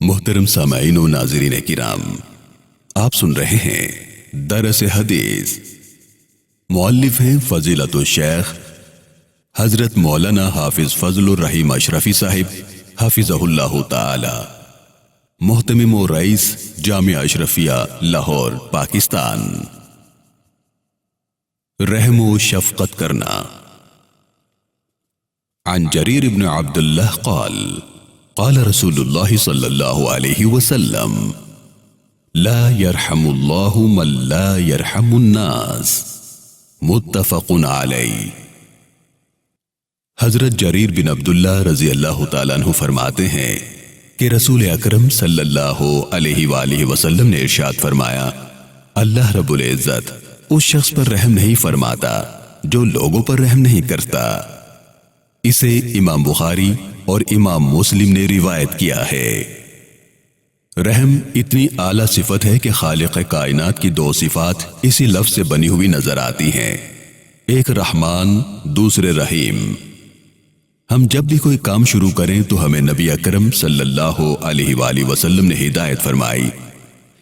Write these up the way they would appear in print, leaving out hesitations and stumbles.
محترم سامعین و ناظرین کرام، آپ سن رہے ہیں درس حدیث۔ مؤلف ہیں فضیلت الشیخ حضرت مولانا حافظ فضل الرحیم اشرفی صاحب حفظہ اللہ تعالی، محتمم و رئیس جامعہ اشرفیہ لاہور پاکستان۔ رحم و شفقت کرنا۔ عن جریر بن عبداللہ قال قال رسول اللہ صلی اللہ علیہ وسلم لا يرحم اللہ من لا يرحم الناس، متفق علیہ۔ حضرت جریر بن عبداللہ رضی اللہ تعالیٰ عنہ فرماتے ہیں کہ رسول اکرم صلی اللہ علیہ وآلہ وسلم نے ارشاد فرمایا، اللہ رب العزت اس شخص پر رحم نہیں فرماتا جو لوگوں پر رحم نہیں کرتا۔ اسے امام بخاری اور امام مسلم نے روایت کیا ہے۔ رحم اتنی اعلیٰ صفت ہے کہ خالق کائنات کی دو صفات اسی لفظ سے بنی ہوئی نظر آتی ہیں، ایک رحمان دوسرے رحیم۔ ہم جب بھی کوئی کام شروع کریں تو ہمیں نبی اکرم صلی اللہ علیہ وآلہ وسلم نے ہدایت فرمائی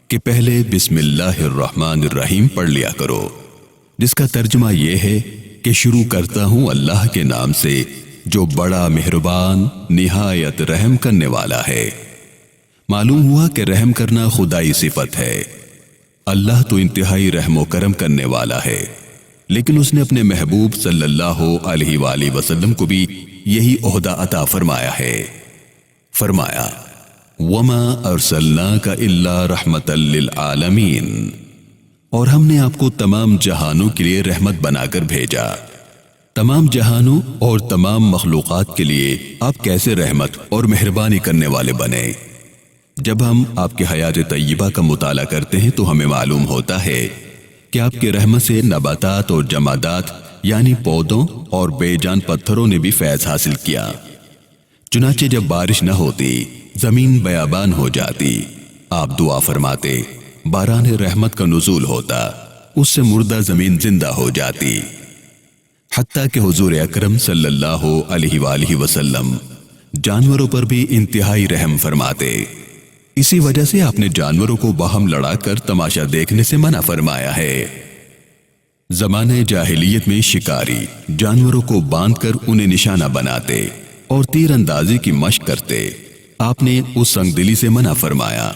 کہ پہلے بسم اللہ الرحمن الرحیم پڑھ لیا کرو، جس کا ترجمہ یہ ہے کہ شروع کرتا ہوں اللہ کے نام سے جو بڑا مہربان نہایت رحم کرنے والا ہے۔ معلوم ہوا کہ رحم کرنا خدائی صفت ہے۔ اللہ تو انتہائی رحم و کرم کرنے والا ہے، لیکن اس نے اپنے محبوب صلی اللہ علیہ وآلہ وسلم کو بھی یہی عہدہ عطا فرمایا ہے۔ فرمایا وما ارسلناک الا رحمتا للعالمین، اور ہم نے آپ کو تمام جہانوں کے لیے رحمت بنا کر بھیجا۔ تمام جہانوں اور تمام مخلوقات کے لیے آپ کیسے رحمت اور مہربانی کرنے والے بنے؟ جب ہم آپ کی حیات طیبہ کا مطالعہ کرتے ہیں تو ہمیں معلوم ہوتا ہے کہ آپ کی رحمت سے نباتات اور جمادات یعنی پودوں اور بے جان پتھروں نے بھی فیض حاصل کیا۔ چنانچہ جب بارش نہ ہوتی، زمین بیابان ہو جاتی، آپ دعا فرماتے، باران رحمت کا نزول ہوتا، اس سے مردہ زمین زندہ ہو جاتی۔ حتیٰ کہ حضور اکرم صلی اللہ علیہ وآلہ وسلم جانوروں پر بھی انتہائی رحم فرماتے۔ اسی وجہ سے آپ نے جانوروں کو باہم لڑا کر تماشا دیکھنے سے منع فرمایا ہے۔ زمانے جاہلیت میں شکاری جانوروں کو باندھ کر انہیں نشانہ بناتے اور تیر اندازی کی مشق کرتے، آپ نے اس سنگ دلی سے منع فرمایا۔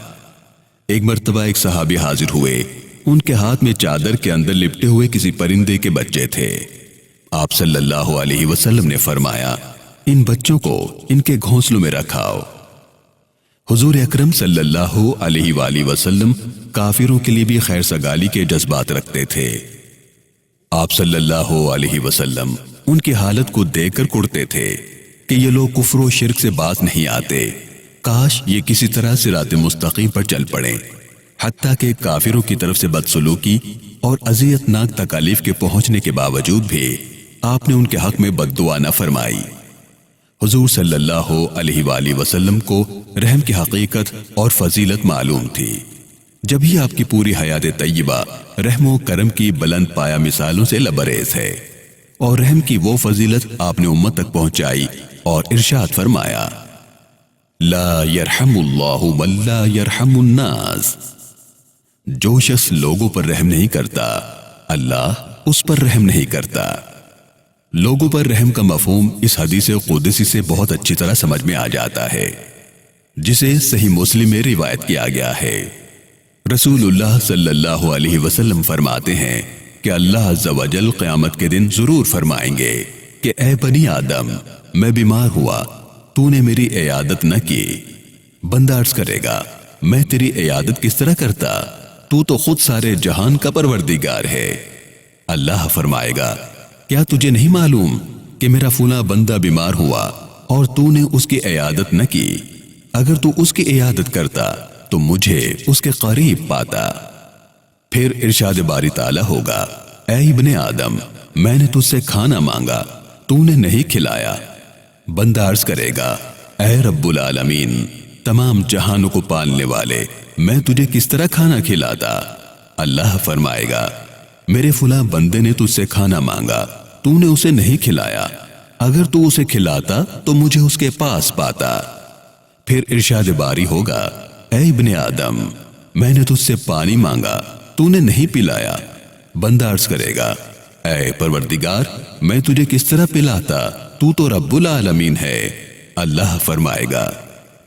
ایک مرتبہ ایک صحابی حاضر ہوئے، ان کے ہاتھ میں چادر کے اندر لپٹے ہوئے کسی پرندے کے بچے تھے۔ آپ صلی اللہ علیہ وسلم نے فرمایا، ان بچوں کو ان کے گھونسلوں میں رکھاؤ۔ حضور اکرم صلی اللہ علیہ وآلہ وسلم کافروں کے لیے بھی خیر سگالی کے جذبات رکھتے تھے۔ آپ صلی اللہ علیہ وسلم ان کی حالت کو دیکھ کر کڑتے تھے کہ یہ لوگ کفر و شرک سے باز نہیں آتے، کاش یہ کسی طرح صراط مستقیم پر چل پڑیں۔ حتیٰ کہ کافروں کی طرف سے بدسلوکی اور اذیت ناک تکالیف کے پہنچنے کے باوجود بھی آپ نے ان کے حق میں بد دعا نہ فرمائی۔ حضور صلی اللہ علیہ وآلہ وسلم کو رحم کی حقیقت اور فضیلت معلوم تھی، جب ہی آپ کی پوری حیات طیبہ رحم و کرم کی بلند پایا مثالوں سے لبریز ہے، اور رحم کی وہ فضیلت آپ نے امت تک پہنچائی اور ارشاد فرمایا، لا يرحم اللہ من لا يرحم الناس۔ جو شخص لوگوں پر رحم نہیں کرتا، اللہ اس پر رحم نہیں کرتا۔ لوگوں پر رحم کا مفہوم اس حدیث قدسی سے بہت اچھی طرح سمجھ میں آ جاتا ہے، جسے صحیح مسلم میں روایت کیا گیا ہے۔ رسول اللہ صلی اللہ علیہ وسلم فرماتے ہیں کہ اللہ عز و جل قیامت کے دن ضرور فرمائیں گے کہ اے بنی آدم، میں بیمار ہوا، تو نے میری عیادت نہ کی۔ بندہ عرض کرے گا، میں تیری عیادت کس طرح کرتا؟ تو خود سارے جہان کا پروردگار ہے۔ اللہ فرمائے گا، کیا تجھے نہیں معلوم کہ میرا فلاں بندہ بیمار ہوا اور تو نے اس کی عیادت نہ کی؟ اگر تو اس کی عیادت کرتا تو مجھے اس کے قریب پاتا۔ پھر ارشاد باری تعالیٰ ہوگا، اے ابن آدم، میں نے تجھ سے کھانا مانگا، تو نے نہیں کھلایا۔ بندہ عرض کرے گا، اے رب العالمین، تمام جہانوں کو پالنے والے، میں تجھے کس طرح کھانا کھلاتا؟ اللہ فرمائے گا، میرے فلاں بندے نے تجھ سے کھانا مانگا، تو نے اسے نہیں کھلایا، اگر تو اسے کھلاتا تو مجھے اس کے پاس پاتا۔ پھر ارشاد باری ہوگا، اے ابن آدم، میں نے تجھ سے پانی مانگا، تو نے نہیں پلایا۔ بندہ عرض کرے گا، اے پروردگار، میں تجھے کس طرح پلاتا، تو رب العالمین ہے۔ اللہ فرمائے گا،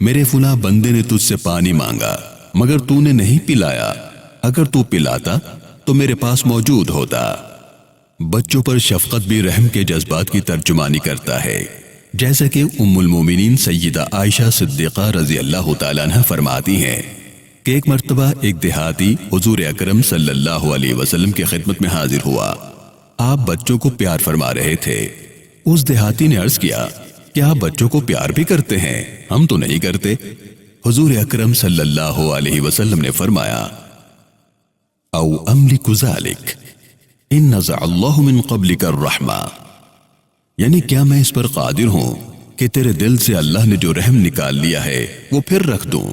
میرے فلاں بندے نے تجھ سے پانی مانگا مگر تو نے نہیں پلایا، اگر تو پلاتا تو میرے پاس موجود ہوتا۔ بچوں پر شفقت بھی رحم کے جذبات کی ترجمانی کرتا ہے، جیسا کہ ام المومنین سیدہ عائشہ صدیقہ رضی اللہ تعالیٰ عنہ فرماتی ہیں کہ ایک مرتبہ ایک دیہاتی حضور اکرم صلی اللہ علیہ وسلم کی خدمت میں حاضر ہوا۔ آپ بچوں کو پیار فرما رہے تھے۔ اس دیہاتی نے عرض کیا، کیا آپ بچوں کو پیار بھی کرتے ہیں؟ ہم تو نہیں کرتے۔ حضور اکرم صلی اللہ علیہ وسلم نے فرمایا، او املک ذالک ان نزع اللہ من قبلک الرحمہ، یعنی کیا میں اس پر قادر ہوں کہ تیرے دل سے اللہ نے جو رحم نکال لیا ہے وہ پھر رکھ دوں۔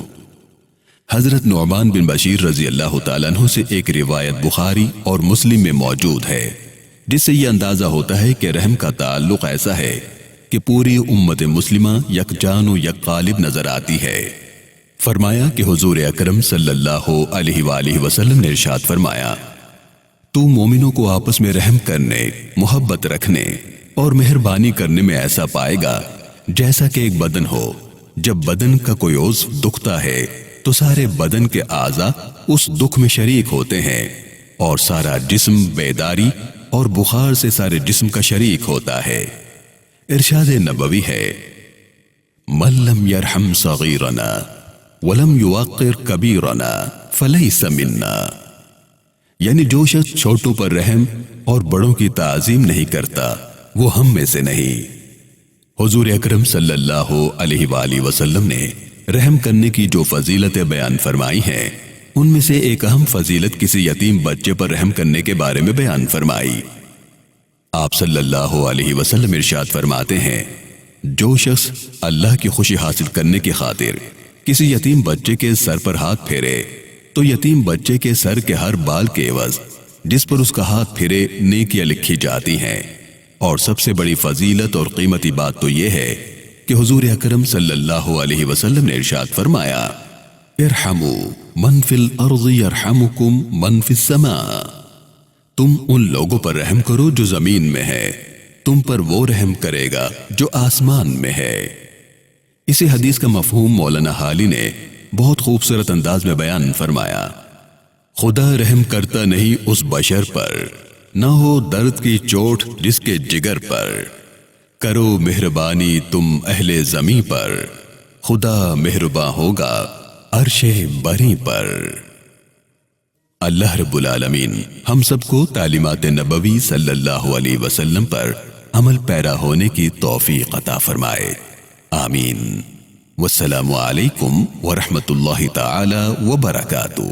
حضرت نعمان بن بشیر رضی اللہ تعالیٰ عنہ سے ایک روایت بخاری اور مسلم میں موجود ہے، جس سے یہ اندازہ ہوتا ہے کہ رحم کا تعلق ایسا ہے کہ پوری امت مسلمہ یکجان و یک قالب نظر آتی ہے۔ فرمایا کہ حضور اکرم صلی اللہ علیہ وآلہ وسلم نے ارشاد فرمایا، تو مومنوں کو آپس میں رحم کرنے، محبت رکھنے اور مہربانی کرنے میں ایسا پائے گا جیسا کہ ایک بدن ہو، جب بدن کا کوئی عضو دکھتا ہے تو سارے بدن کے اعضاء اس دکھ میں شریک ہوتے ہیں، اور سارا جسم بیداری اور بخار سے سارے جسم کا شریک ہوتا ہے۔ ارشاد نبوی ہے، من لم یرحم صغیرنا ولم یوقر کبیرنا فلیس منا، یعنی جو شخص چھوٹوں پر رحم اور بڑوں کی تعظیم نہیں کرتا وہ ہم میں سے نہیں۔ حضور اکرم صلی اللہ علیہ وآلہ وسلم نے رحم کرنے کی جو فضیلتیں بیان فرمائی ہیں، ان میں سے ایک اہم فضیلت کسی یتیم بچے پر رحم کرنے کے بارے میں بیان فرمائی۔ آپ صلی اللہ علیہ وسلم ارشاد فرماتے ہیں، جو شخص اللہ کی خوشی حاصل کرنے کی خاطر کسی یتیم بچے کے سر پر ہاتھ پھیرے تو یتیم بچے کے سر کے ہر بال کے عوض جس پر اس کا ہاتھ پھرے نیکیاں لکھی جاتی ہیں۔ اور سب سے بڑی فضیلت اور قیمتی بات تو یہ ہے کہ حضور اکرم صلی اللہ علیہ وسلم نے ارشاد فرمایا، ارحموا من فی الارض یرحمکم من فی السماء، تم ان لوگوں پر رحم کرو جو زمین میں ہے، تم پر وہ رحم کرے گا جو آسمان میں ہے۔ اسی حدیث کا مفہوم مولانا حالی نے بہت خوبصورت انداز میں بیان فرمایا، خدا رحم کرتا نہیں اس بشر پر، نہ ہو درد کی چوٹ جس کے جگر پر، کرو مہربانی تم اہل زمیں پر، خدا مہرباں ہوگا عرش بری پر۔ اللہ رب العالمین ہم سب کو تعلیمات نبوی صلی اللہ علیہ وسلم پر عمل پیرا ہونے کی توفیق عطا فرمائے، آمین۔ والسلام علیکم ورحمۃ اللہ تعالی وبرکاتہ۔